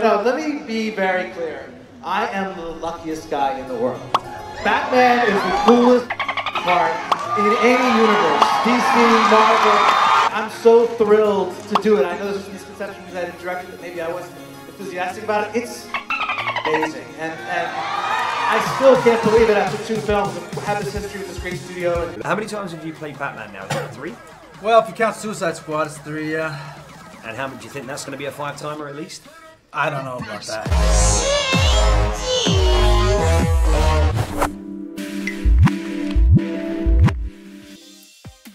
no, let me be very clear. I am the luckiest guy in the world. Batman is the coolest part in any universe. DC, Marvel. I'm so thrilled to do it. I know there's a misconception because I did direct it that maybe I wasn't enthusiastic about it. It's amazing. And I still can't believe it after 2 films and have this history with this great studio. And how many times have you played Batman now? 3? Well, if you count Suicide Squad, it's 3, yeah. And how many do you think that's going to be a 5-timer at least? I don't know about that.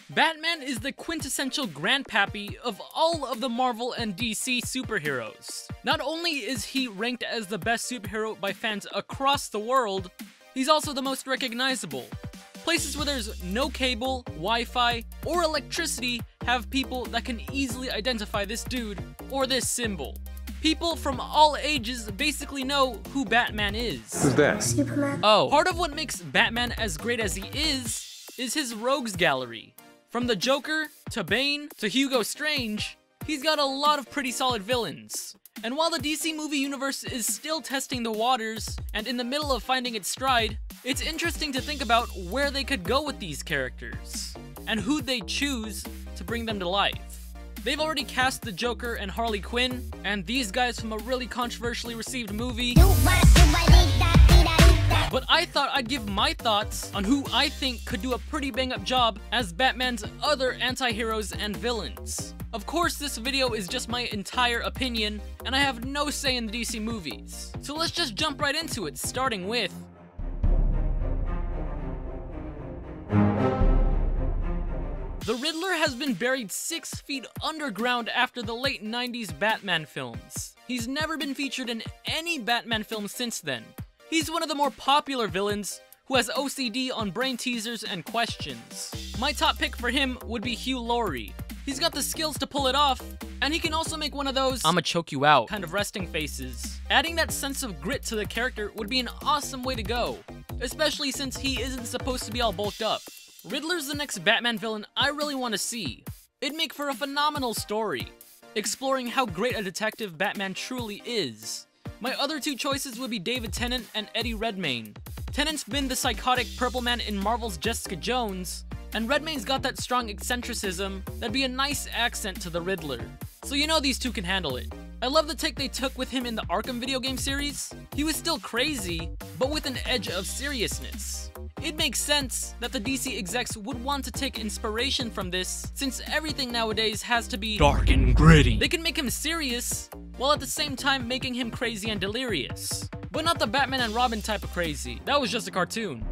Batman is the quintessential grandpappy of all of the Marvel and DC superheroes. Not only is he ranked as the best superhero by fans across the world, he's also the most recognizable. Places where there's no cable, Wi-Fi, or electricity have people that can easily identify this dude or this symbol. People from all ages basically know who Batman is. Who's that? Superman. Oh, part of what makes Batman as great as he is his rogues gallery. From the Joker, to Bane, to Hugo Strange, he's got a lot of pretty solid villains. And while the DC movie universe is still testing the waters and in the middle of finding its stride, it's interesting to think about where they could go with these characters, and who they choose to bring them to life. They've already cast the Joker and Harley Quinn, and these guys from a really controversially received movie. But I thought I'd give my thoughts on who I think could do a pretty bang-up job as Batman's other anti-heroes and villains. Of course, this video is just my entire opinion, and I have no say in the DC movies. So let's just jump right into it, starting with the Riddler has been buried 6 feet underground after the late 90s Batman films. He's never been featured in any Batman film since then. He's one of the more popular villains who has OCD on brain teasers and questions. My top pick for him would be Hugh Laurie. He's got the skills to pull it off, and he can also make one of those "I'ma choke you out" kind of resting faces. Adding that sense of grit to the character would be an awesome way to go, especially since he isn't supposed to be all bulked up. Riddler's the next Batman villain I really want to see. It'd make for a phenomenal story, exploring how great a detective Batman truly is. My other 2 choices would be David Tennant and Eddie Redmayne. Tennant's been the psychotic purple man in Marvel's Jessica Jones, and Redmayne's got that strong eccentricism that'd be a nice accent to the Riddler. So you know these 2 can handle it. I love the take they took with him in the Arkham video game series. He was still crazy, but with an edge of seriousness. It makes sense that the DC execs would want to take inspiration from this, since everything nowadays has to be dark and gritty. They can make him serious, while at the same time making him crazy and delirious. But not the Batman and Robin type of crazy. That was just a cartoon.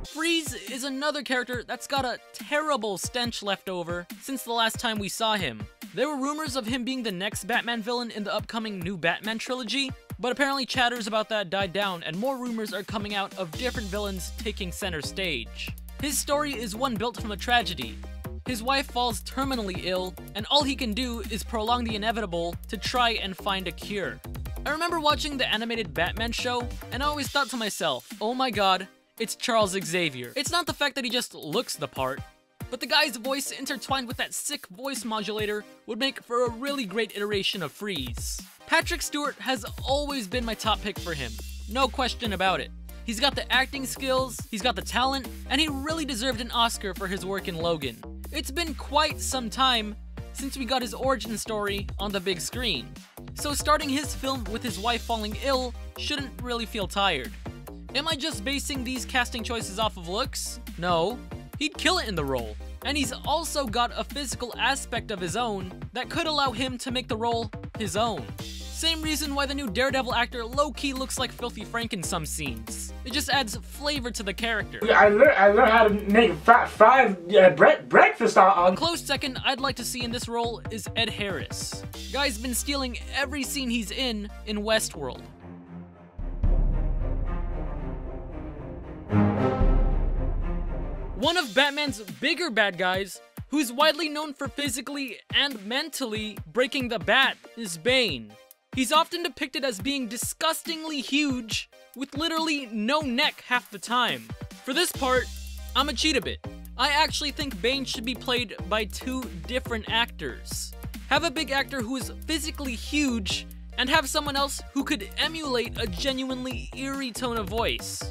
Freeze is another character that's got a terrible stench left over since the last time we saw him. There were rumors of him being the next Batman villain in the upcoming new Batman trilogy, but apparently chatters about that died down and more rumors are coming out of different villains taking center stage. His story is one built from a tragedy. His wife falls terminally ill, and all he can do is prolong the inevitable to try and find a cure. I remember watching the animated Batman show, and I always thought to myself, oh my god, it's Charles Xavier. It's not the fact that he just looks the part, but the guy's voice intertwined with that sick voice modulator would make for a really great iteration of Freeze. Patrick Stewart has always been my top pick for him, no question about it. He's got the acting skills, he's got the talent, and he really deserved an Oscar for his work in Logan. It's been quite some time since we got his origin story on the big screen, so starting his film with his wife falling ill shouldn't really feel tired. Am I just basing these casting choices off of looks? No, he'd kill it in the role. And he's also got a physical aspect of his own that could allow him to make the role his own. Same reason why the new Daredevil actor low-key looks like Filthy Frank in some scenes. It just adds flavor to the character. I learned how to make breakfast on. A close second I'd like to see in this role is Ed Harris. Guy's been stealing every scene he's in Westworld. One of Batman's bigger bad guys, who's widely known for physically and mentally breaking the bat, is Bane. He's often depicted as being disgustingly huge, with literally no neck half the time. For this part, I'ma cheat a bit. I actually think Bane should be played by 2 different actors. Have a big actor who is physically huge, and have someone else who could emulate a genuinely eerie tone of voice.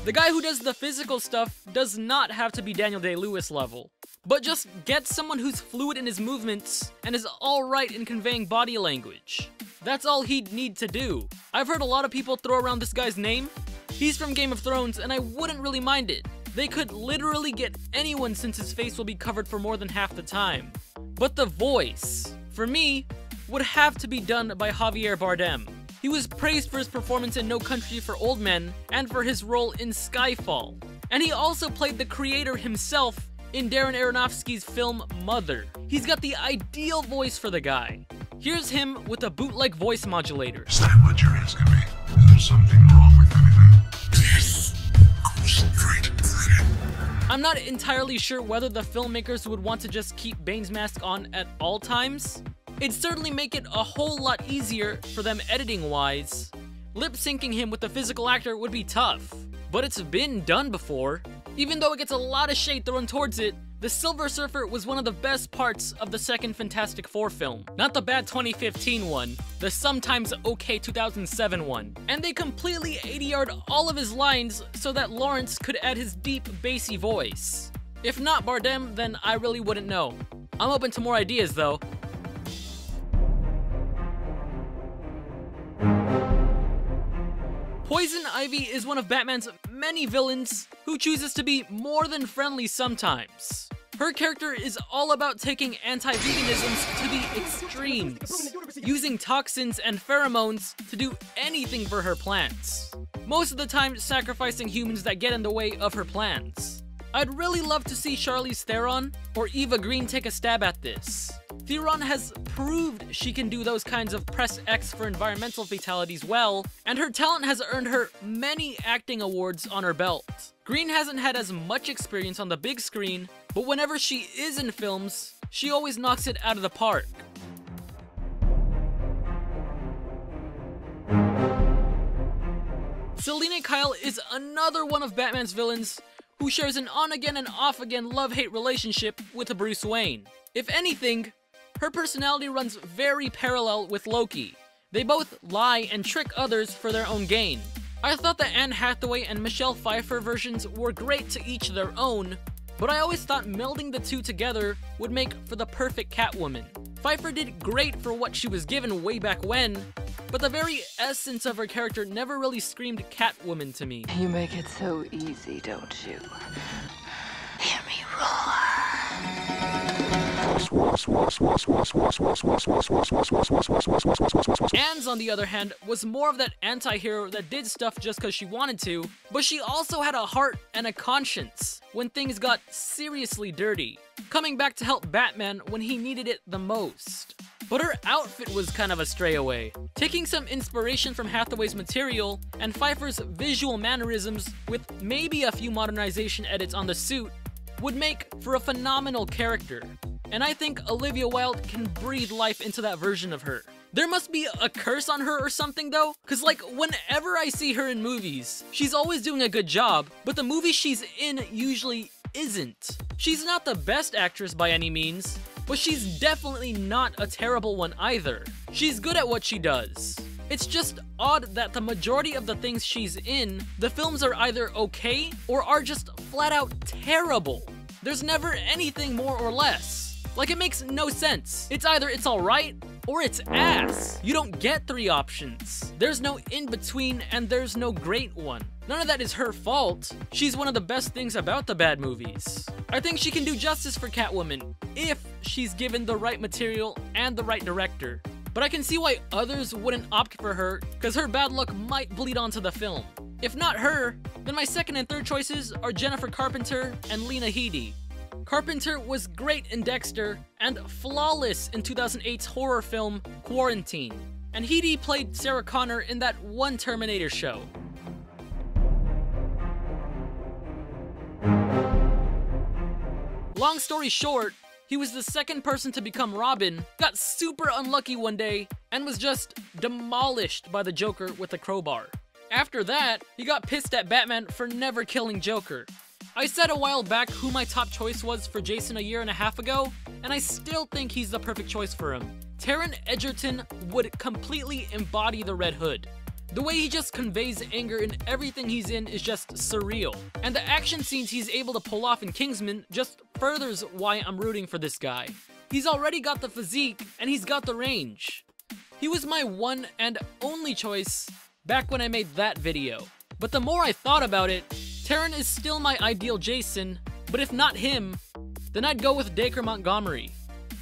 The guy who does the physical stuff does not have to be Daniel Day-Lewis level, but just get someone who's fluid in his movements and is alright in conveying body language. That's all he'd need to do. I've heard a lot of people throw around this guy's name. He's from Game of Thrones, and I wouldn't really mind it. They could literally get anyone since his face will be covered for more than half the time. But the voice, for me, would have to be done by Javier Bardem. He was praised for his performance in No Country for Old Men and for his role in Skyfall. And he also played the creator himself in Darren Aronofsky's film Mother. He's got the ideal voice for the guy. Here's him with a bootleg voice modulator. Is that what you're asking me? Is there something wrong with anything? Yes. Go straight at it. I'm not entirely sure whether the filmmakers would want to just keep Bane's mask on at all times. It'd certainly make it a whole lot easier for them editing-wise. Lip-syncing him with a physical actor would be tough, but it's been done before. Even though it gets a lot of shade thrown towards it, the Silver Surfer was one of the best parts of the second Fantastic Four film. Not the bad 2015 one, the sometimes okay 2007 one. And they completely 80-yard all of his lines so that Lawrence could add his deep, bassy voice. If not Bardem, then I really wouldn't know. I'm open to more ideas though. Poison Ivy is one of Batman's many villains who chooses to be more than friendly sometimes. Her character is all about taking anti-veganisms to the extremes, using toxins and pheromones to do anything for her plans. Most of the time sacrificing humans that get in the way of her plans. I'd really love to see Charlize Theron or Eva Green take a stab at this. Theron has proved she can do those kinds of press X for environmental fatalities well, and her talent has earned her many acting awards on her belt. Green hasn't had as much experience on the big screen, but whenever she is in films, she always knocks it out of the park. Selina Kyle is another one of Batman's villains who shares an on-again and off-again love-hate relationship with Bruce Wayne. If anything, her personality runs very parallel with Loki. They both lie and trick others for their own gain. I thought the Anne Hathaway and Michelle Pfeiffer versions were great to each their own, but I always thought melding the two together would make for the perfect Catwoman. Pfeiffer did great for what she was given way back when, but the very essence of her character never really screamed Catwoman to me. You make it so easy, don't you? Hear me roar. Anne's, on the other hand, was more of that anti-hero that did stuff just because she wanted to, but she also had a heart and a conscience when things got seriously dirty, coming back to help Batman when he needed it the most. But her outfit was kind of a stray away. Taking some inspiration from Hathaway's material and Pfeiffer's visual mannerisms with maybe a few modernization edits on the suit would make for a phenomenal character. And I think Olivia Wilde can breathe life into that version of her. There must be a curse on her or something though, cause like whenever I see her in movies, she's always doing a good job, but the movie she's in usually isn't. She's not the best actress by any means, but she's definitely not a terrible one either. She's good at what she does. It's just odd that the majority of the things she's in, the films are either okay or are just flat out terrible. There's never anything more or less. Like, it makes no sense. It's either it's alright or it's ass. You don't get three options. There's no in-between and there's no great one. None of that is her fault. She's one of the best things about the bad movies. I think she can do justice for Catwoman if she's given the right material and the right director. But I can see why others wouldn't opt for her, because her bad luck might bleed onto the film. If not her, then my second and third choices are Jennifer Carpenter and Lena Headey. Carpenter was great in Dexter and flawless in 2008's horror film Quarantine, and Headey played Sarah Connor in that one Terminator show. Long story short, he was the second person to become Robin, got super unlucky one day, and was just demolished by the Joker with a crowbar. After that, he got pissed at Batman for never killing Joker. I said a while back who my top choice was for Jason a year and a half ago, and I still think he's the perfect choice for him. Taron Egerton would completely embody the Red Hood. The way he just conveys anger in everything he's in is just surreal, and the action scenes he's able to pull off in Kingsman just furthers why I'm rooting for this guy. He's already got the physique, and he's got the range. He was my one and only choice back when I made that video. But the more I thought about it, Taron is still my ideal Jason, but if not him, then I'd go with Dacre Montgomery.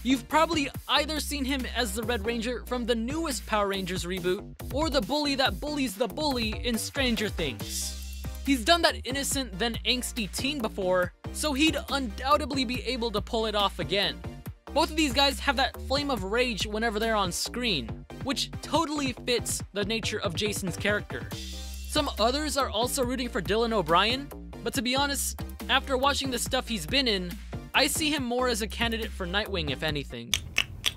You've probably either seen him as the Red Ranger from the newest Power Rangers reboot, or the bully that bullies the bully in Stranger Things. He's done that innocent then angsty teen before, so he'd undoubtedly be able to pull it off again. Both of these guys have that flame of rage whenever they're on screen, which totally fits the nature of Jason's character. Some others are also rooting for Dylan O'Brien, but to be honest, after watching the stuff he's been in, I see him more as a candidate for Nightwing if anything.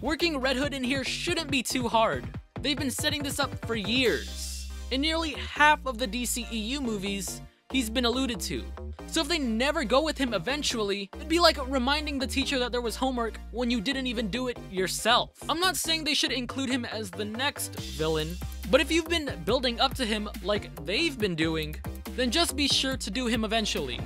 Working Red Hood in here shouldn't be too hard. They've been setting this up for years. In nearly half of the DCEU movies, he's been alluded to. So if they never go with him eventually, it'd be like reminding the teacher that there was homework when you didn't even do it yourself. I'm not saying they should include him as the next villain, but if you've been building up to him like they've been doing, then just be sure to do him eventually.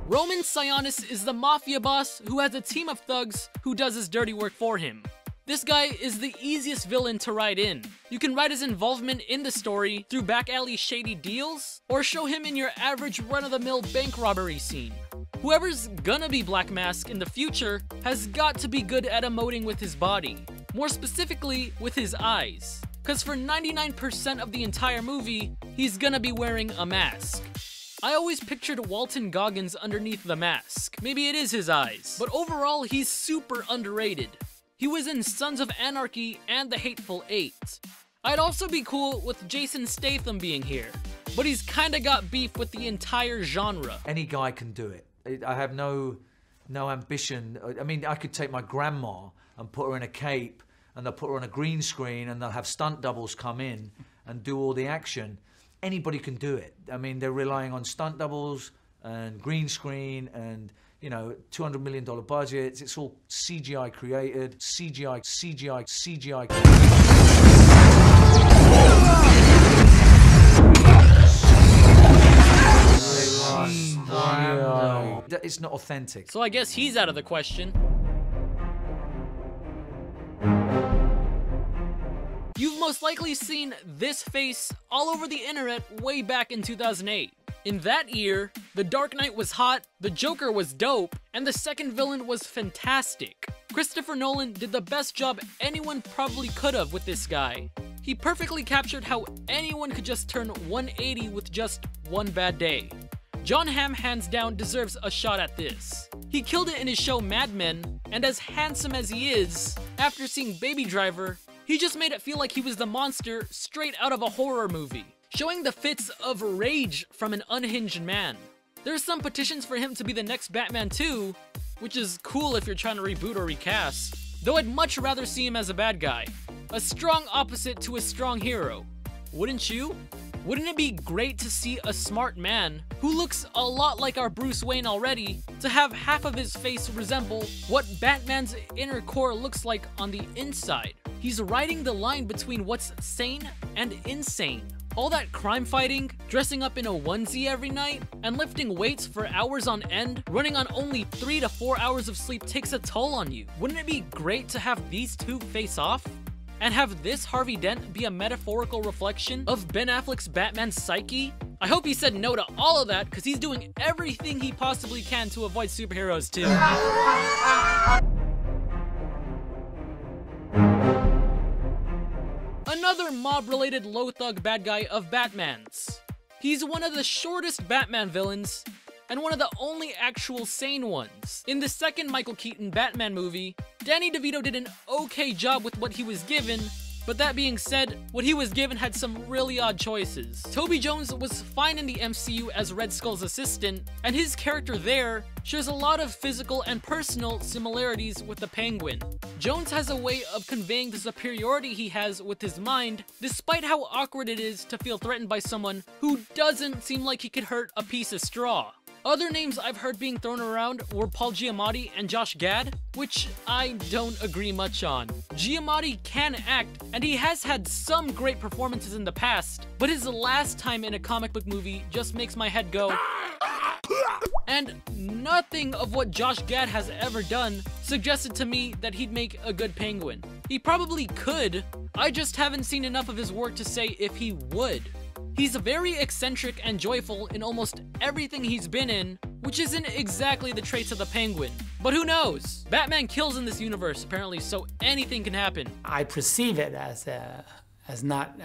Roman Sionis is the mafia boss who has a team of thugs who does his dirty work for him. This guy is the easiest villain to write in. You can write his involvement in the story through back alley shady deals, or show him in your average run-of-the-mill bank robbery scene. Whoever's gonna be Black Mask in the future has got to be good at emoting with his body, more specifically with his eyes, cause for 99% of the entire movie, he's gonna be wearing a mask. I always pictured Walton Goggins underneath the mask. Maybe it is his eyes, but overall he's super underrated. He was in Sons of Anarchy and The Hateful Eight. I'd also be cool with Jason Statham being here, but he's kinda got beef with the entire genre. Any guy can do it. I have no ambition. I mean, I could take my grandma and put her in a cape, and they'll put her on a green screen, and they'll have stunt doubles come in and do all the action. Anybody can do it. I mean, they're relying on stunt doubles and green screen and, you know, $200 million budgets. It's all CGI created. CGI. It's not authentic. So I guess he's out of the question. You've most likely seen this face all over the internet way back in 2008. In that year, The Dark Knight was hot, the Joker was dope, and the second villain was fantastic. Christopher Nolan did the best job anyone probably could have with this guy. He perfectly captured how anyone could just turn 180 with just one bad day. Jon Hamm hands down deserves a shot at this. He killed it in his show Mad Men, and as handsome as he is, after seeing Baby Driver, he just made it feel like he was the monster straight out of a horror movie, showing the fits of rage from an unhinged man. There's some petitions for him to be the next Batman too, which is cool if you're trying to reboot or recast, though I'd much rather see him as a bad guy. A strong opposite to a strong hero. Wouldn't you? Wouldn't it be great to see a smart man, who looks a lot like our Bruce Wayne already, to have half of his face resemble what Batman's inner core looks like on the inside? He's riding the line between what's sane and insane. All that crime fighting, dressing up in a onesie every night, and lifting weights for hours on end, running on only 3 to 4 hours of sleep takes a toll on you. Wouldn't it be great to have these two face off? And have this Harvey Dent be a metaphorical reflection of Ben Affleck's Batman's psyche? I hope he said no to all of that, because he's doing everything he possibly can to avoid superheroes too. Another mob-related low thug bad guy of Batman's. He's one of the shortest Batman villains, and one of the only actual sane ones. In the second Michael Keaton Batman movie, Danny DeVito did an okay job with what he was given, but that being said, what he was given had some really odd choices. Toby Jones was fine in the MCU as Red Skull's assistant, and his character there shares a lot of physical and personal similarities with the Penguin. Jones has a way of conveying the superiority he has with his mind, despite how awkward it is to feel threatened by someone who doesn't seem like he could hurt a piece of straw. Other names I've heard being thrown around were Paul Giamatti and Josh Gad, which I don't agree much on. Giamatti can act, and he has had some great performances in the past, but his last time in a comic book movie just makes my head go. And nothing of what Josh Gad has ever done suggested to me that he'd make a good Penguin. He probably could, I just haven't seen enough of his work to say if he would. He's very eccentric and joyful in almost everything he's been in, which isn't exactly the traits of the Penguin. But who knows? Batman kills in this universe, apparently, so anything can happen. I perceive it as not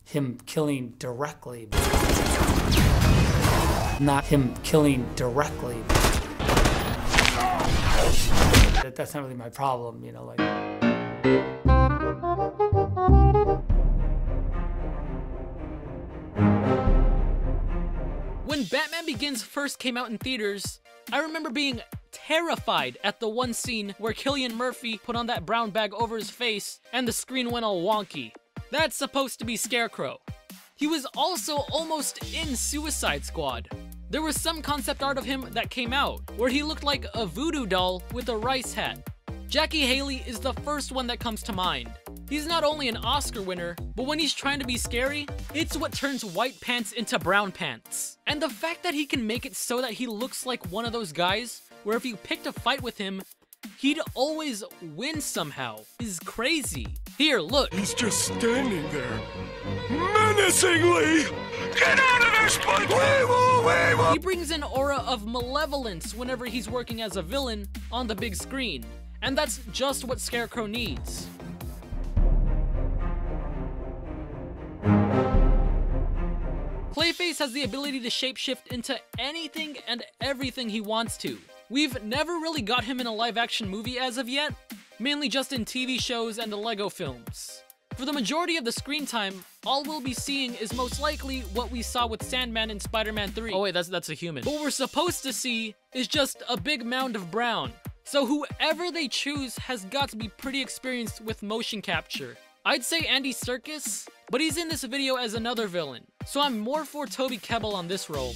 him killing directly. Not him killing directly. That's not really my problem, you know, like. When Batman Begins first came out in theaters, I remember being terrified at the one scene where Cillian Murphy put on that brown bag over his face and the screen went all wonky. That's supposed to be Scarecrow. He was also almost in Suicide Squad. There was some concept art of him that came out, where he looked like a voodoo doll with a rice hat. Jackie Haley is the first one that comes to mind. He's not only an Oscar winner, but when he's trying to be scary, it's what turns white pants into brown pants. And the fact that he can make it so that he looks like one of those guys, where if you picked a fight with him, he'd always win somehow, is crazy. Here, look. He's just standing there, menacingly. Get out of there, Spike! He brings an aura of malevolence whenever he's working as a villain on the big screen. And that's just what Scarecrow needs. Clayface has the ability to shapeshift into anything and everything he wants to. We've never really got him in a live-action movie as of yet, mainly just in TV shows and the Lego films. For the majority of the screen time, all we'll be seeing is most likely what we saw with Sandman in Spider-Man 3. Oh wait, that's a human. What we're supposed to see is just a big mound of brown. So whoever they choose has got to be pretty experienced with motion capture. I'd say Andy Serkis, but he's in this video as another villain, so I'm more for Toby Kebbell on this role.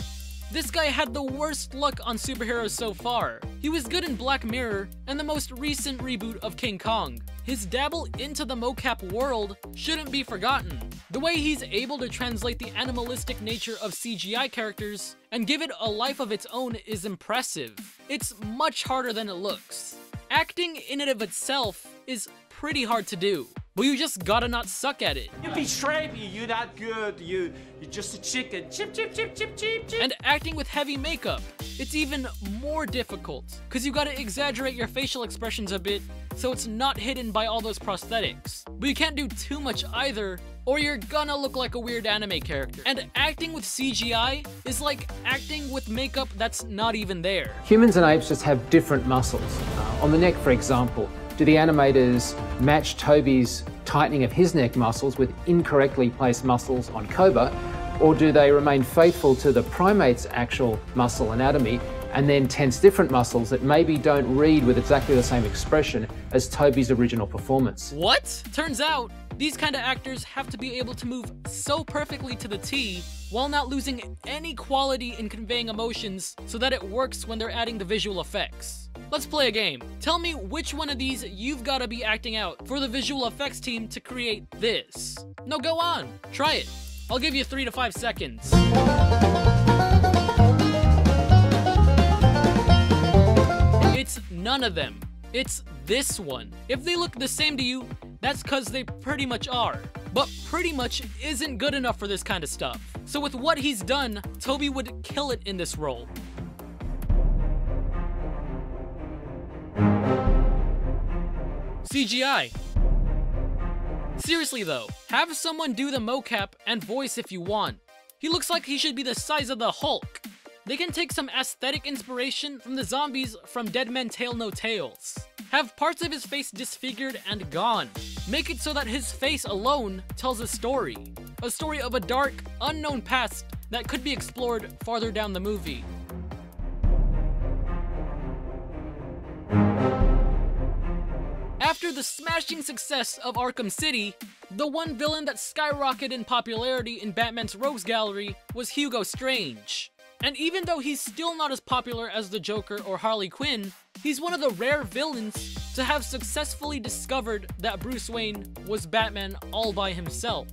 This guy had the worst luck on superheroes so far. He was good in Black Mirror and the most recent reboot of King Kong. His dabble into the mocap world shouldn't be forgotten. The way he's able to translate the animalistic nature of CGI characters and give it a life of its own is impressive. It's much harder than it looks. Acting in and of itself is pretty hard to do, but you just gotta not suck at it. You betray me, you're not good, you're just a chicken. Chip, chip, chip, chip, chip, chip. And acting with heavy makeup, it's even more difficult, because you gotta exaggerate your facial expressions a bit so it's not hidden by all those prosthetics. But you can't do too much either, or you're gonna look like a weird anime character. And acting with CGI is like acting with makeup that's not even there. Humans and apes just have different muscles. On the neck, for example, do the animators match Toby's tightening of his neck muscles with incorrectly placed muscles on Koba, or do they remain faithful to the primate's actual muscle anatomy and then tense different muscles that maybe don't read with exactly the same expression as Toby's original performance? What? Turns out, these kind of actors have to be able to move so perfectly to the T while not losing any quality in conveying emotions so that it works when they're adding the visual effects. Let's play a game. Tell me which one of these you've got to be acting out for the visual effects team to create this. No, go on. Try it. I'll give you 3 to 5 seconds. It's none of them. It's this one. If they look the same to you, that's because they pretty much are. But pretty much isn't good enough for this kind of stuff. So with what he's done, Toby would kill it in this role. CGI. Seriously though, have someone do the mocap and voice if you want. He looks like he should be the size of the Hulk. They can take some aesthetic inspiration from the zombies from Dead Men Tell No Tales. Have parts of his face disfigured and gone. Make it so that his face alone tells a story. A story of a dark, unknown past that could be explored farther down the movie. After the smashing success of Arkham City, the one villain that skyrocketed in popularity in Batman's Rogues Gallery was Hugo Strange. And even though he's still not as popular as the Joker or Harley Quinn, he's one of the rare villains to have successfully discovered that Bruce Wayne was Batman all by himself.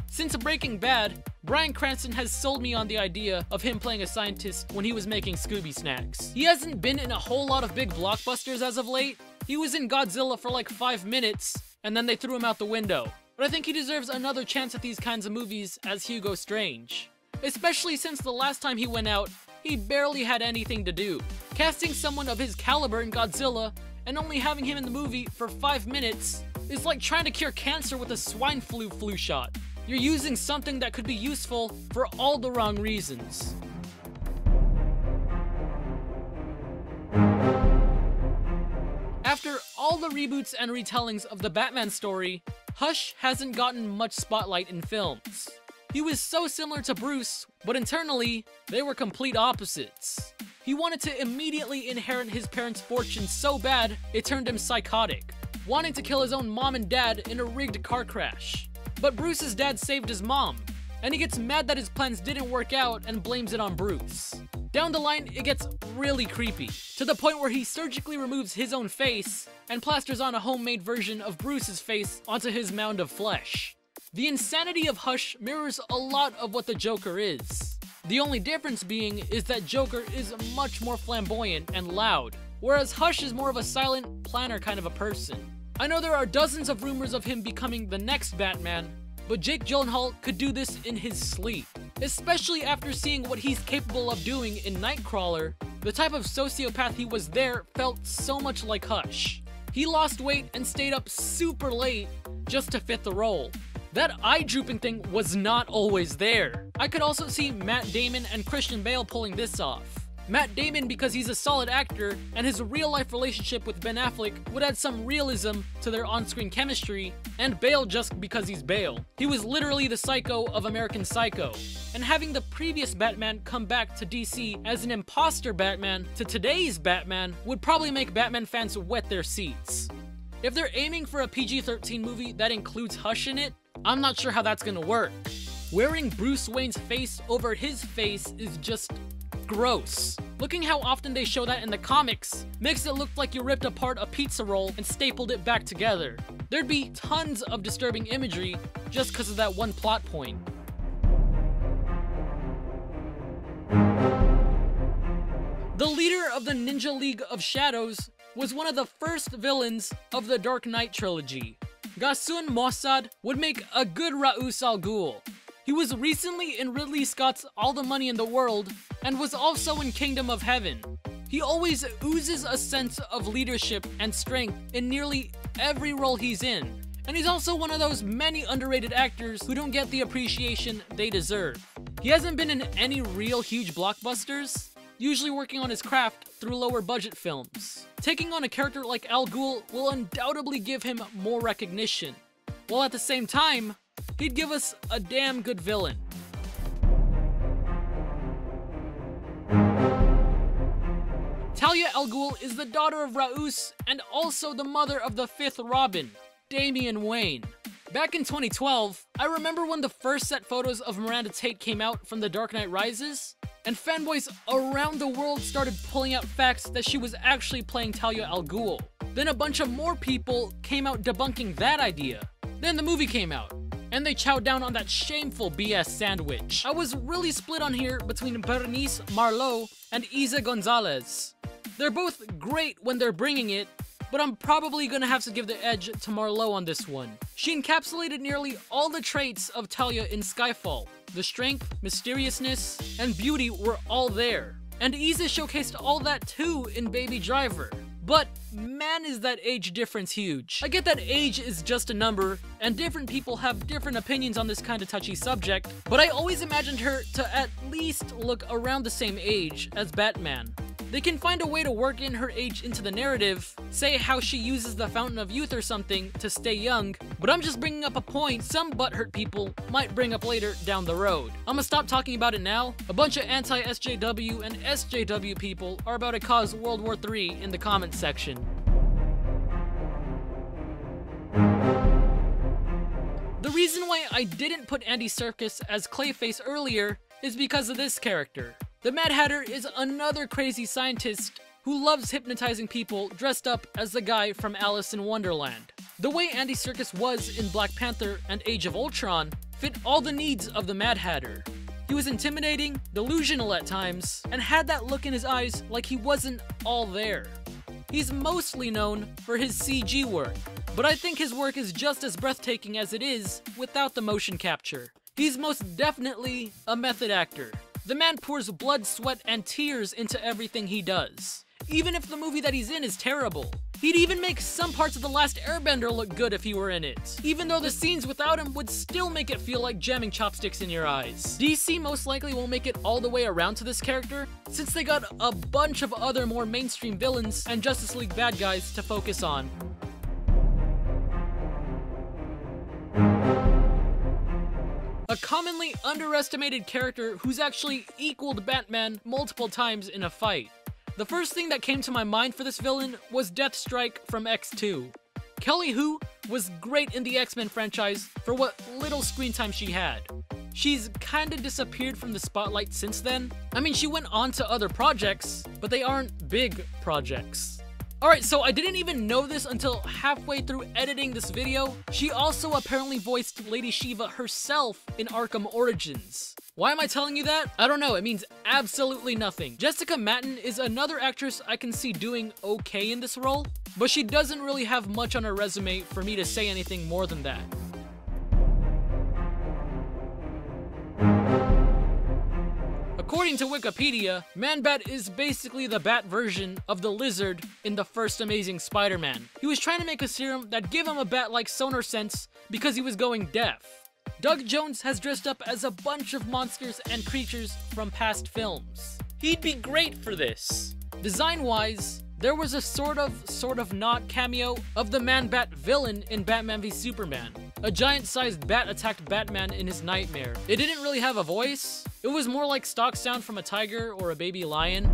Since Breaking Bad, Bryan Cranston has sold me on the idea of him playing a scientist when he was making Scooby Snacks. He hasn't been in a whole lot of big blockbusters as of late. He was in Godzilla for like 5 minutes, and then they threw him out the window. But I think he deserves another chance at these kinds of movies as Hugo Strange. Especially since the last time he went out, he barely had anything to do. Casting someone of his caliber in Godzilla and only having him in the movie for 5 minutes is like trying to cure cancer with a swine flu shot. You're using something that could be useful for all the wrong reasons. After all the reboots and retellings of the Batman story, Hush hasn't gotten much spotlight in films. He was so similar to Bruce, but internally, they were complete opposites. He wanted to immediately inherit his parents' fortune so bad, it turned him psychotic, wanting to kill his own mom and dad in a rigged car crash. But Bruce's dad saved his mom, and he gets mad that his plans didn't work out and blames it on Bruce. Down the line, it gets really creepy, to the point where he surgically removes his own face and plasters on a homemade version of Bruce's face onto his mound of flesh. The insanity of Hush mirrors a lot of what the Joker is. The only difference being is that Joker is much more flamboyant and loud, whereas Hush is more of a silent, planner kind of a person. I know there are dozens of rumors of him becoming the next Batman, but Jake Gyllenhaal could do this in his sleep. Especially after seeing what he's capable of doing in Nightcrawler, the type of sociopath he was there felt so much like Hush. He lost weight and stayed up super late just to fit the role. That eye drooping thing was not always there. I could also see Matt Damon and Christian Bale pulling this off. Matt Damon because he's a solid actor, and his real-life relationship with Ben Affleck would add some realism to their on-screen chemistry, and Bale just because he's Bale. He was literally the Psycho of American Psycho, and having the previous Batman come back to DC as an imposter Batman to today's Batman would probably make Batman fans wet their seats. If they're aiming for a PG-13 movie that includes Hush in it, I'm not sure how that's gonna work. Wearing Bruce Wayne's face over his face is just gross. Looking how often they show that in the comics makes it look like you ripped apart a pizza roll and stapled it back together. There'd be tons of disturbing imagery just because of that one plot point. The leader of the Ninja League of Shadows was one of the first villains of the Dark Knight trilogy. Garcion would make a good Ra's al Ghul. He was recently in Ridley Scott's All the Money in the World and was also in Kingdom of Heaven. He always oozes a sense of leadership and strength in nearly every role he's in, and he's also one of those many underrated actors who don't get the appreciation they deserve. He hasn't been in any real huge blockbusters, usually working on his craft through lower budget films. Taking on a character like Al Ghul will undoubtedly give him more recognition, while at the same time, he'd give us a damn good villain. Talia al Ghul is the daughter of Ra's and also the mother of the fifth Robin, Damian Wayne. Back in 2012, I remember when the first set photos of Miranda Tate came out from The Dark Knight Rises, and fanboys around the world started pulling out facts that she was actually playing Talia al Ghul. Then a bunch of more people came out debunking that idea. Then the movie came out, and they chowed down on that shameful BS sandwich. I was really split on here between Bernice Marlowe and Isa Gonzalez. They're both great when they're bringing it, but I'm probably gonna have to give the edge to Marlowe on this one. She encapsulated nearly all the traits of Talia in Skyfall. The strength, mysteriousness, and beauty were all there. And Isa showcased all that too in Baby Driver. But man, is that age difference huge. I get that age is just a number, and different people have different opinions on this kind of touchy subject, but I always imagined her to at least look around the same age as Batman. They can find a way to work in her age into the narrative, say how she uses the Fountain of Youth or something to stay young, but I'm just bringing up a point some butthurt people might bring up later down the road. I'm gonna stop talking about it now. A bunch of anti-SJW and SJW people are about to cause World War III in the comments section. The reason why I didn't put Andy Serkis as Clayface earlier is because of this character. The Mad Hatter is another crazy scientist who loves hypnotizing people dressed up as the guy from Alice in Wonderland. The way Andy Serkis was in Black Panther and Age of Ultron fit all the needs of the Mad Hatter. He was intimidating, delusional at times, and had that look in his eyes like he wasn't all there. He's mostly known for his CG work, but I think his work is just as breathtaking as it is without the motion capture. He's most definitely a method actor. The man pours blood, sweat, and tears into everything he does. Even if the movie that he's in is terrible. He'd even make some parts of The Last Airbender look good if he were in it, even though the scenes without him would still make it feel like jamming chopsticks in your eyes. DC most likely won't make it all the way around to this character, since they got a bunch of other more mainstream villains and Justice League bad guys to focus on. A commonly underestimated character who's actually equaled Batman multiple times in a fight. The first thing that came to my mind for this villain was Deathstrike from X2. Kelly Hu was great in the X-Men franchise for what little screen time she had. She's kinda disappeared from the spotlight since then. I mean, she went on to other projects, but they aren't big projects. Alright, so I didn't even know this until halfway through editing this video. She also apparently voiced Lady Shiva herself in Arkham Origins. Why am I telling you that? I don't know, it means absolutely nothing. Jessica Matten is another actress I can see doing okay in this role, but she doesn't really have much on her resume for me to say anything more than that. According to Wikipedia, MANBAT is basically the bat version of the Lizard in the first Amazing Spider-Man. He was trying to make a serum that gave him a bat-like sonar sense because he was going deaf. Doug Jones has dressed up as a bunch of monsters and creatures from past films. He'd be great for this. Design-wise, there was a sort of not cameo of the Man-Bat villain in Batman v Superman. A giant-sized bat attacked Batman in his nightmare. It didn't really have a voice. It was more like stock sound from a tiger or a baby lion.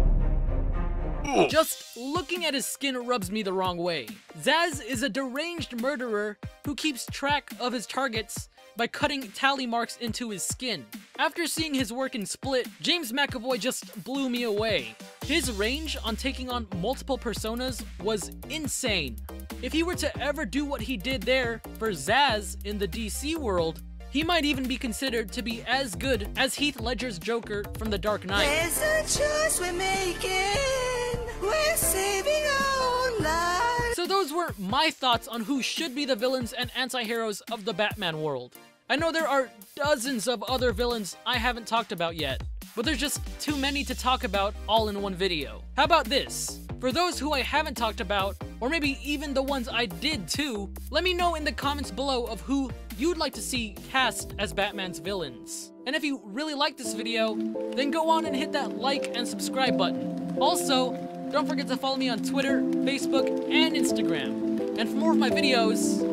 Just looking at his skin rubs me the wrong way. Zaz is a deranged murderer who keeps track of his targets by cutting tally marks into his skin. After seeing his work in Split, James McAvoy just blew me away. His range on taking on multiple personas was insane. If he were to ever do what he did there for Zaz in the DC world, he might even be considered to be as good as Heath Ledger's Joker from The Dark Knight. There's a choice we're making, we're saving our own lives. So those were my thoughts on who should be the villains and anti-heroes of the Batman world. I know there are dozens of other villains I haven't talked about yet, but there's just too many to talk about all in one video. How about this? For those who I haven't talked about, or maybe even the ones I did too, let me know in the comments below of who you'd like to see cast as Batman's villains. And if you really like this video, then go on and hit that like and subscribe button. Also, don't forget to follow me on Twitter, Facebook, and Instagram. And for more of my videos,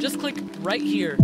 just click right here.